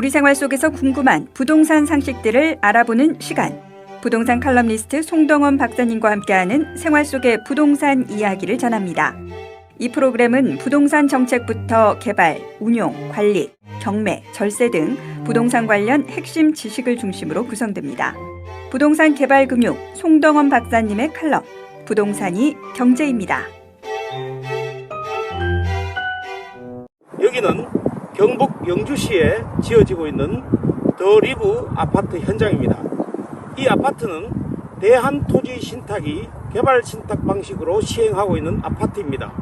우리 생활 속에서 궁금한 부동산 상식들을 알아보는 시간. 부동산 칼럼니스트 송동원 박사님과 함께하는 생활 속의 부동산 이야기를 전합니다. 이 프로그램은 부동산 정책부터 개발, 운용, 관리, 경매, 절세 등 부동산 관련 핵심 지식을 중심으로 구성됩니다. 부동산 개발 금융 송동원 박사님의 칼럼, 부동산이 경제입니다. 여기는 경북 영주시에 지어지고 있는 더 리브 아파트 현장입니다. 이 아파트는 대한토지신탁이 개발신탁 방식으로 시행하고 있는 아파트입니다.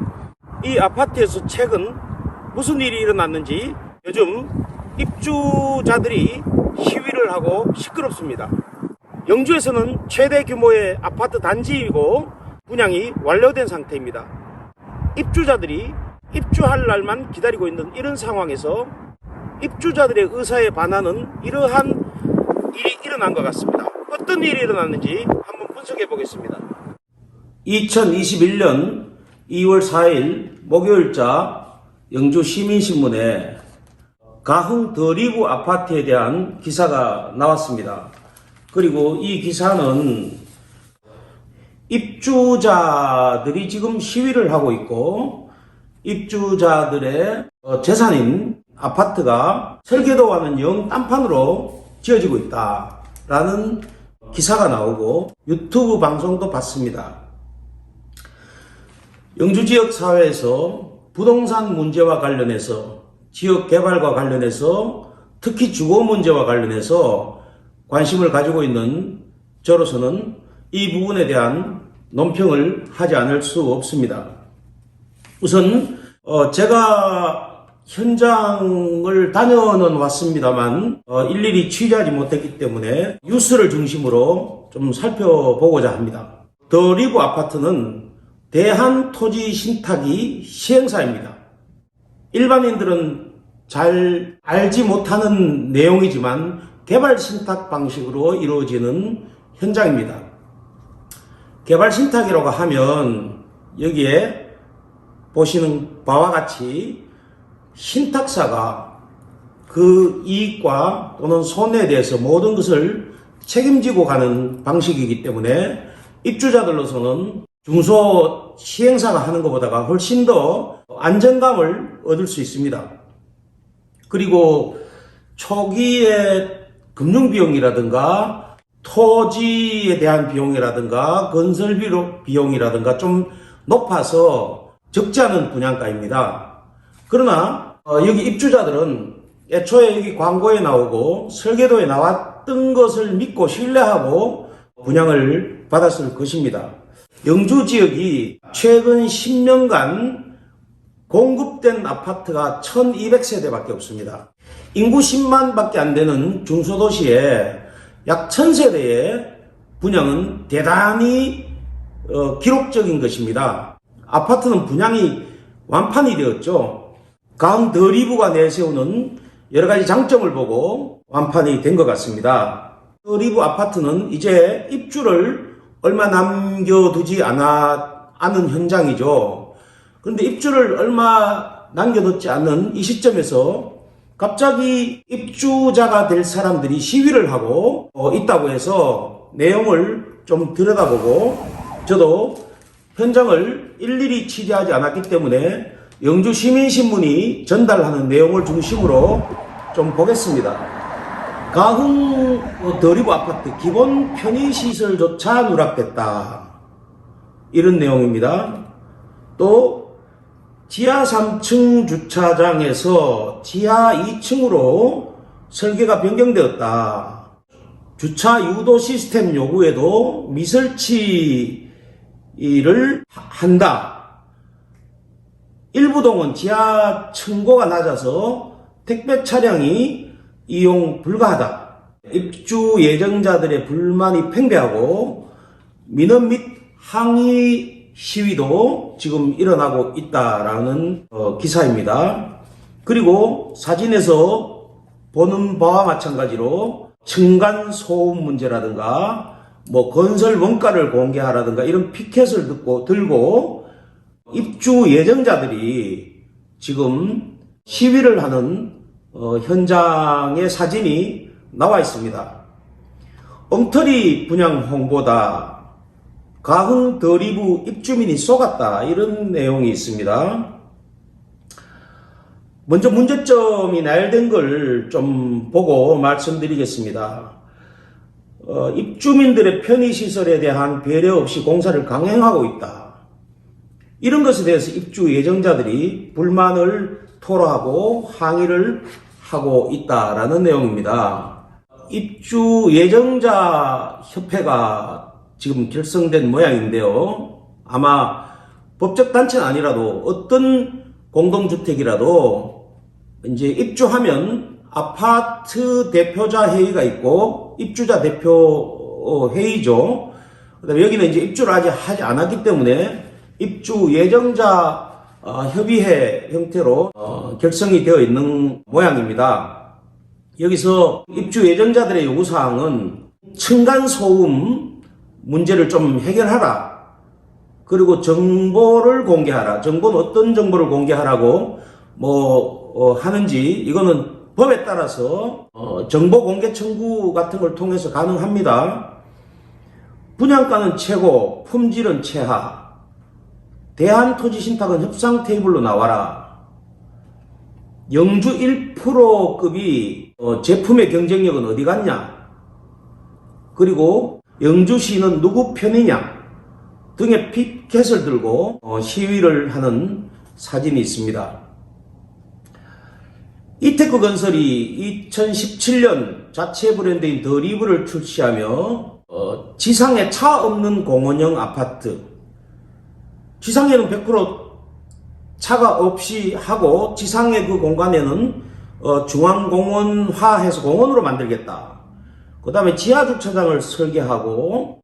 이 아파트에서 최근 무슨 일이 일어났는지 요즘 입주자들이 시위를 하고 시끄럽습니다. 영주에서는 최대 규모의 아파트 단지이고 분양이 완료된 상태입니다. 입주자들이 입주할 날만 기다리고 있는 이런 상황에서 입주자들의 의사에 반하는 이러한 일이 일어난 것 같습니다. 어떤 일이 일어났는지 한번 분석해 보겠습니다. 2021년 2월 4일 목요일자 영주시민신문에 가흥 더 리브 아파트에 대한 기사가 나왔습니다. 그리고 이 기사는 입주자들이 지금 시위를 하고 있고 입주자들의 재산인 아파트가 설계도와는 영 딴판으로 지어지고 있다라는 기사가 나오고 유튜브 방송도 봤습니다. 영주 지역 사회에서 부동산 문제와 관련해서 지역 개발과 관련해서 특히 주거 문제와 관련해서 관심을 가지고 있는 저로서는 이 부분에 대한 논평을 하지 않을 수 없습니다. 우선 제가 현장을 다녀는 왔습니다만 일일이 취재하지 못했기 때문에 뉴스를 중심으로 좀 살펴보고자 합니다. 더 리브 아파트는 대한토지신탁이 시행사입니다. 일반인들은 잘 알지 못하는 내용이지만 개발신탁 방식으로 이루어지는 현장입니다. 개발신탁이라고 하면 여기에 보시는 바와 같이 신탁사가 그 이익과 또는 손해에 대해서 모든 것을 책임지고 가는 방식이기 때문에 입주자들로서는 중소 시행사가 하는 것보다가 훨씬 더 안정감을 얻을 수 있습니다. 그리고 초기에 금융비용이라든가 토지에 대한 비용이라든가 건설 비용이라든가 좀 높아서 적지 않은 분양가입니다. 그러나 여기 입주자들은 애초에 여기 광고에 나오고 설계도에 나왔던 것을 믿고 신뢰하고 분양을 받았을 것입니다. 영주 지역이 최근 10년간 공급된 아파트가 1200세대밖에 없습니다. 인구 10만 밖에 안 되는 중소도시에 약 1000세대의 분양은 대단히 기록적인 것입니다. 아파트는 분양이 완판이 되었죠. 가흥 더 리브가 내세우는 여러가지 장점을 보고 완판이 된 것 같습니다. 더 리브 아파트는 이제 입주를 얼마 남겨두지 않은 현장이죠. 그런데 입주를 얼마 남겨뒀지 않은 이 시점에서 갑자기 입주자가 될 사람들이 시위를 하고 있다고 해서 내용을 좀 들여다보고 저도 현장을 일일이 취재하지 않았기 때문에 영주시민신문이 전달하는 내용을 중심으로 좀 보겠습니다. 가흥 더 리브 아파트 기본 편의시설조차 누락됐다. 이런 내용입니다. 또 지하 3층 주차장에서 지하 2층으로 설계가 변경되었다. 주차 유도 시스템 요구에도 미설치를 한다. 일부 동은 지하 층고가 낮아서 택배 차량이 이용 불가하다. 입주 예정자들의 불만이 팽배하고 민원 및 항의 시위도 지금 일어나고 있다라는 기사입니다. 그리고 사진에서 보는 바와 마찬가지로 층간 소음 문제라든가 건설 원가를 공개하라든가 이런 피켓을 들고 입주 예정자들이 지금 시위를 하는 현장의 사진이 나와 있습니다. 엉터리 분양 홍보다, 가흥 더리부 입주민이 속았다, 이런 내용이 있습니다. 먼저 문제점이 나열된 걸 좀 보고 말씀드리겠습니다. 입주민들의 편의시설에 대한 배려 없이 공사를 강행하고 있다. 이런 것에 대해서 입주 예정자들이 불만을 토로하고 항의를 하고 있다라는 내용입니다. 입주 예정자 협회가 지금 결성된 모양인데요. 아마 법적 단체는 아니라도 어떤 공동주택이라도 이제 입주하면 아파트 대표자 회의가 있고 입주자 대표 회의죠. 그다음에 여기는 이제 입주를 아직 하지 않았기 때문에 입주 예정자 협의회 형태로 결성이 되어 있는 모양입니다. 여기서 입주 예정자들의 요구사항은 층간소음 문제를 좀 해결하라. 그리고 정보를 공개하라. 정보는 어떤 정보를 공개하라고 하는지 이거는 법에 따라서 정보 공개 청구 같은 걸 통해서 가능합니다. 분양가는 최고, 품질은 최하. 대한토지신탁은 협상 테이블로 나와라. 영주 1%급이 제품의 경쟁력은 어디 갔냐? 그리고 영주시는 누구 편이냐? 등의 피켓을 들고 시위를 하는 사진이 있습니다. 이테크 건설이 2017년 자체 브랜드인 더리브를 출시하며 지상에 차 없는 공원형 아파트, 지상에는 100% 차가 없이 하고 지상의 그 공간에는 중앙공원화해서 공원으로 만들겠다. 그 다음에 지하주차장을 설계하고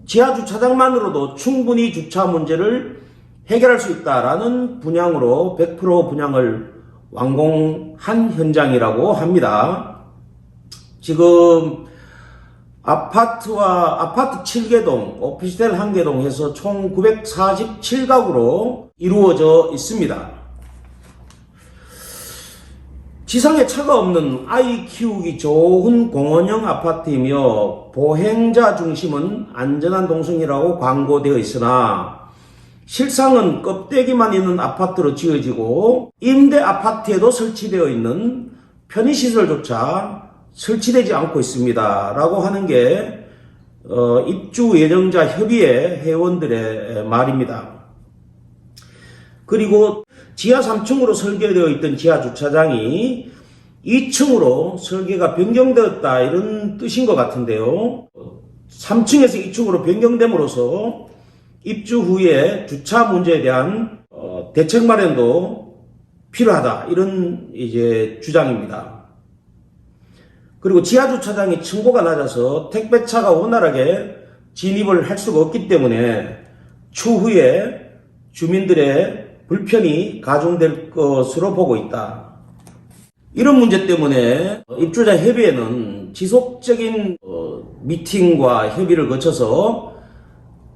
지하주차장만으로도 충분히 주차 문제를 해결할 수 있다라는 분양으로 100% 분양을 완공한 현장이라고 합니다. 지금 아파트 7개동, 오피스텔 1개동 해서 총 947가구로 이루어져 있습니다. 지상에 차가 없는 아이 키우기 좋은 공원형 아파트이며 보행자 중심은 안전한 동성이라고 광고되어 있으나 실상은 껍데기만 있는 아파트로 지어지고 임대 아파트에도 설치되어 있는 편의시설조차 설치되지 않고 있습니다. 라고 하는 게 입주 예정자 협의회 회원들의 말입니다. 그리고 지하 3층으로 설계되어 있던 지하 주차장이 2층으로 설계가 변경되었다, 이런 뜻인 것 같은데요. 3층에서 2층으로 변경됨으로써 입주 후에 주차 문제에 대한 대책 마련도 필요하다, 이런 이제 주장입니다. 그리고 지하 주차장이 층고가 낮아서 택배차가 원활하게 진입을 할 수가 없기 때문에 추후에 주민들의 불편이 가중될 것으로 보고 있다. 이런 문제 때문에 입주자 협의회는 지속적인 미팅과 협의를 거쳐서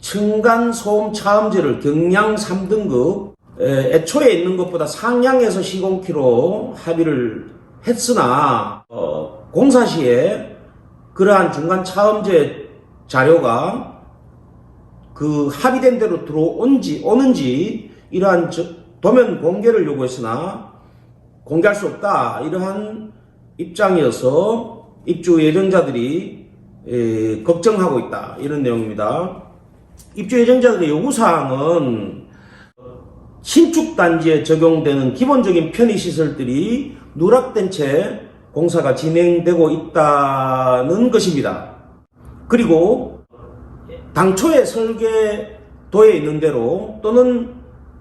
층간소음 차음제를 경량 3등급 애초에 있는 것보다 상향해서 시공키로 합의를 했으나 공사 시에 그러한 중간 차음제 자료가 그 합의된 대로 오는지 이러한 도면 공개를 요구했으나 공개할 수 없다, 이러한 입장이어서 입주 예정자들이 걱정하고 있다, 이런 내용입니다. 입주 예정자들의 요구사항은 신축 단지에 적용되는 기본적인 편의시설들이 누락된 채 공사가 진행되고 있다는 것입니다. 그리고 당초에 설계도에 있는 대로 또는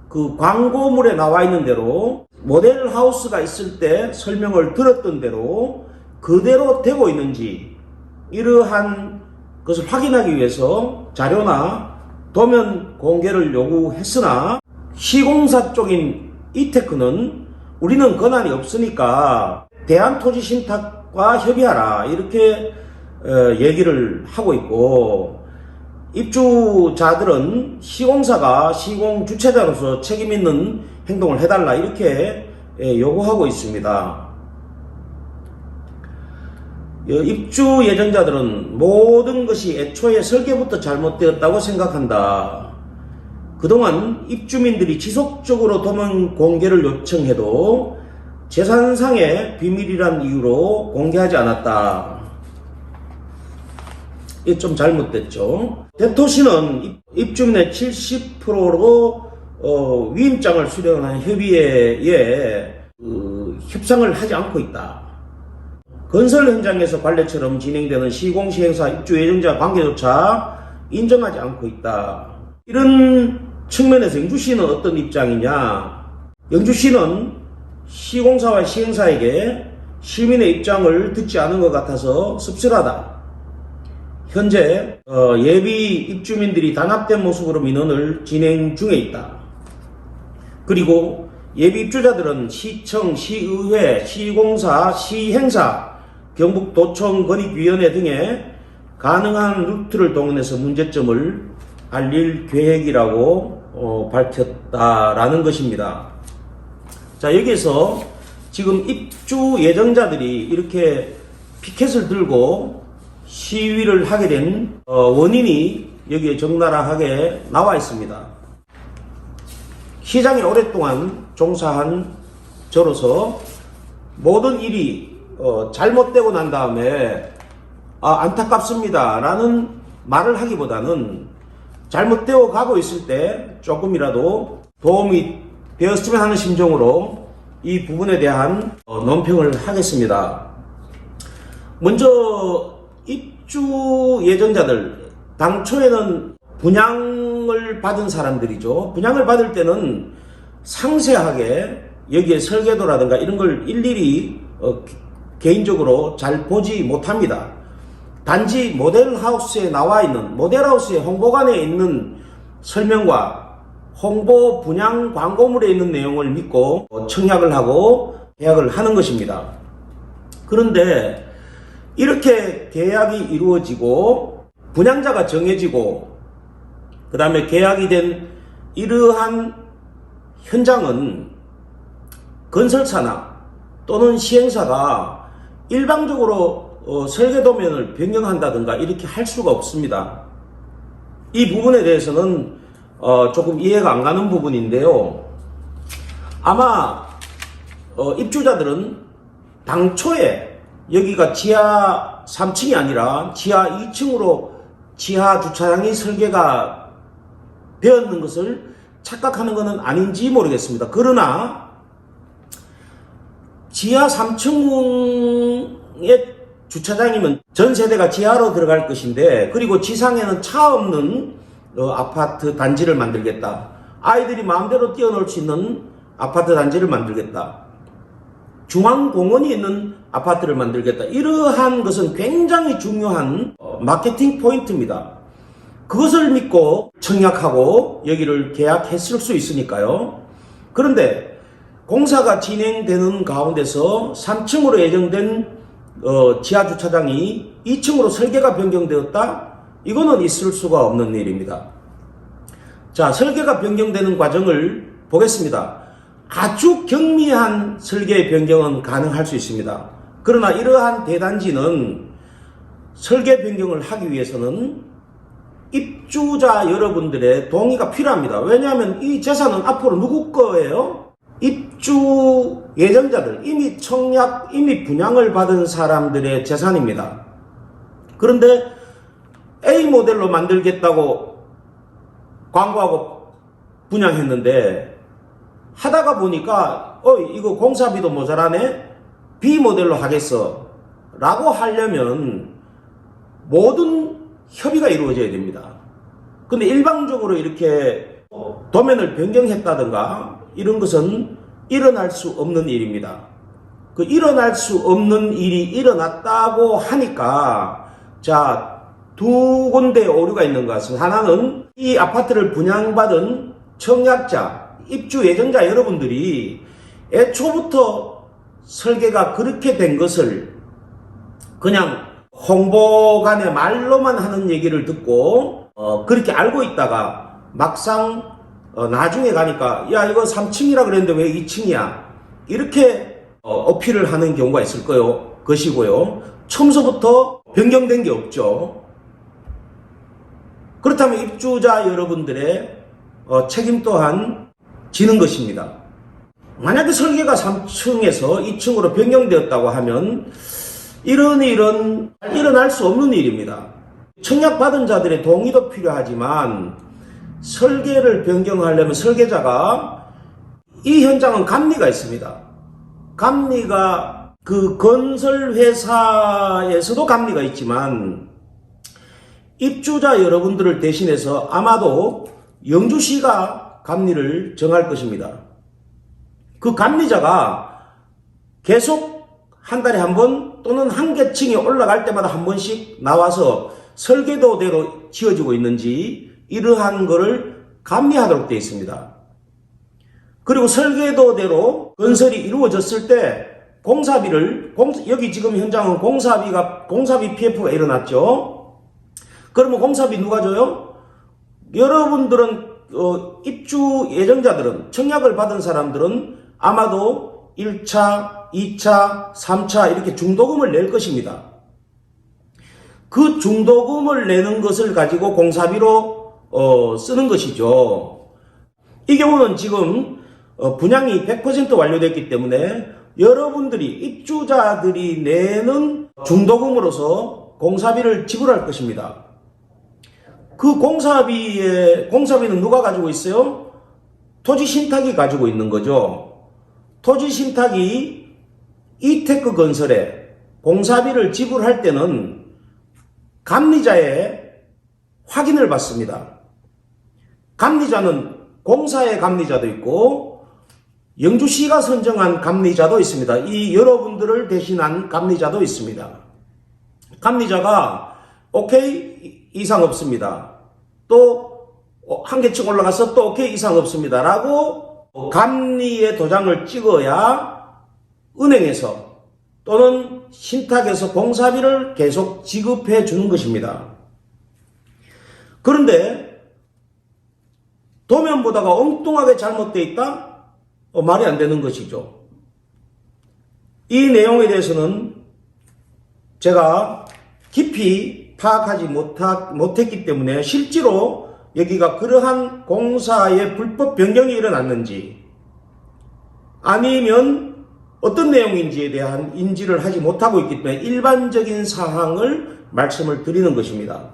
그 광고물에 나와 있는 대로 모델 하우스가 있을 때 설명을 들었던 대로 그대로 되고 있는지 이러한 것을 확인하기 위해서 자료나 도면 공개를 요구했으나 시공사 쪽인 이테크는 우리는 권한이 없으니까 대한토지신탁과 협의하라, 이렇게 얘기를 하고 있고, 입주자들은 시공사가 시공 주체자로서 책임 있는 행동을 해달라, 이렇게 요구하고 있습니다. 입주 예정자들은 모든 것이 애초에 설계부터 잘못되었다고 생각한다. 그동안 입주민들이 지속적으로 도면 공개를 요청해도 재산상의 비밀이란 이유로 공개하지 않았다. 이게 좀 잘못됐죠. 대토시는 입주민의 70%로 위임장을 수령한 협의회에 협상을 하지 않고 있다. 건설 현장에서 관례처럼 진행되는 시공시행사 입주 예정자 관계조차 인정하지 않고 있다. 이런 측면에서 영주시는 어떤 입장이냐? 영주시는 시공사와 시행사에게 시민의 입장을 듣지 않은 것 같아서 씁쓸하다. 현재 예비 입주민들이 단합된 모습으로 민원을 진행 중에 있다. 그리고 예비 입주자들은 시청, 시의회, 시공사, 시행사, 경북도청 권익위원회 등의 가능한 루트를 동원해서 문제점을 알릴 계획이라고 밝혔다라는 것입니다. 자, 여기서 지금 입주 예정자들이 이렇게 피켓을 들고 시위를 하게 된 원인이 여기에 적나라하게 나와 있습니다. 시장에 오랫동안 종사한 저로서 모든 일이 잘못되고 난 다음에 안타깝습니다 라는 말을 하기보다는 잘못되어 가고 있을 때 조금이라도 도움이 되었으면 하는 심정으로 이 부분에 대한 논평을 하겠습니다. 먼저 입주 예정자들, 당초에는 분양을 받은 사람들이죠. 분양을 받을 때는 상세하게 여기에 설계도라든가 이런 걸 일일이 개인적으로 잘 보지 못합니다. 단지 모델하우스에 나와 있는, 모델하우스의 홍보관에 있는 설명과 홍보 분양 광고물에 있는 내용을 믿고 청약을 하고 계약을 하는 것입니다. 그런데 이렇게 계약이 이루어지고 분양자가 정해지고 그 다음에 계약이 된 이러한 현장은 건설사나 또는 시행사가 일방적으로 설계도면을 변경한다든가 이렇게 할 수가 없습니다. 이 부분에 대해서는 조금 이해가 안 가는 부분인데요. 아마 입주자들은 당초에 여기가 지하 3층이 아니라 지하 2층으로 지하 주차장이 설계가 되었는 것을 착각하는 것은 아닌지 모르겠습니다. 그러나 지하 3층의 주차장이면 전 세대가 지하로 들어갈 것인데, 그리고 지상에는 차 없는 아파트 단지를 만들겠다. 아이들이 마음대로 뛰어놀 수 있는 아파트 단지를 만들겠다. 중앙공원이 있는 아파트를 만들겠다. 이러한 것은 굉장히 중요한 마케팅 포인트입니다. 그것을 믿고 청약하고 여기를 계약했을 수 있으니까요. 그런데 공사가 진행되는 가운데서 3층으로 예정된 지하 주차장이 2층으로 설계가 변경되었다? 이거는 있을 수가 없는 일입니다. 자, 설계가 변경되는 과정을 보겠습니다. 아주 경미한 설계의 변경은 가능할 수 있습니다. 그러나 이러한 대단지는 설계 변경을 하기 위해서는 입주자 여러분들의 동의가 필요합니다. 왜냐하면 이 재산은 앞으로 누구 거예요? 입주 예정자들, 이미 청약, 이미 분양을 받은 사람들의 재산입니다. 그런데 A 모델로 만들겠다고 광고하고 분양했는데 하다가 보니까 이거 공사비도 모자라네? B 모델로 하겠어 라고 하려면 모든 협의가 이루어져야 됩니다. 근데 일방적으로 이렇게 도면을 변경했다든가 이런 것은 일어날 수 없는 일입니다. 그 일어날 수 없는 일이 일어났다고 하니까, 자, 두 군데의 오류가 있는 것은, 하나는 이 아파트를 분양받은 청약자, 입주 예정자 여러분들이 애초부터 설계가 그렇게 된 것을 그냥 홍보관의 말로만 하는 얘기를 듣고 그렇게 알고 있다가 막상 나중에 가니까 야 이거 3층이라 그랬는데 왜 2층이야 이렇게 어필을 하는 경우가 있을 거예요. 것이고요. 처음서부터 변경된 게 없죠. 그렇다면 입주자 여러분들의 책임 또한 지는 것입니다. 만약에 설계가 3층에서 2층으로 변경되었다고 하면 이런 일은 일어날 수 없는 일입니다. 청약받은 자들의 동의도 필요하지만 설계를 변경하려면 설계자가 이 현장은 감리가 있습니다. 감리가 그 건설회사에서도 감리가 있지만 입주자 여러분들을 대신해서 아마도 영주시가 감리를 정할 것입니다. 그 감리자가 계속 한 달에 한 번 또는 한 계층이 올라갈 때마다 한 번씩 나와서 설계도대로 지어지고 있는지 이러한 것을 감리하도록 되어 있습니다. 그리고 설계도대로 건설이 이루어졌을 때 공사비를 여기 지금 현장은 공사비 PF가 일어났죠. 그러면 공사비 누가 줘요? 여러분들은 입주 예정자들은 청약을 받은 사람들은 아마도 1차, 2차, 3차 이렇게 중도금을 낼 것입니다. 그 중도금을 내는 것을 가지고 공사비로 쓰는 것이죠. 이 경우는 지금 분양이 100% 완료됐기 때문에 여러분들이 입주자들이 내는 중도금으로서 공사비를 지불할 것입니다. 그 공사비는 누가 가지고 있어요? 토지신탁이 가지고 있는 거죠. 토지신탁이 이테크 건설에 공사비를 지불할 때는 감리자의 확인을 받습니다. 감리자는 공사의 감리자도 있고 영주시가 선정한 감리자도 있습니다. 이 여러분들을 대신한 감리자도 있습니다. 감리자가 오케이 이상 없습니다. 또 한 계층 올라가서 또 오케이 이상 없습니다. 라고 감리의 도장을 찍어야 은행에서 또는 신탁에서 공사비를 계속 지급해 주는 것입니다. 그런데 도면 보다가 엉뚱하게 잘못되어 있다? 말이 안 되는 것이죠. 이 내용에 대해서는 제가 깊이 파악하지 못했기 때문에 실제로 여기가 그러한 공사의 불법 변경이 일어났는지 아니면 어떤 내용인지에 대한 인지를 하지 못하고 있기 때문에 일반적인 사항을 말씀을 드리는 것입니다.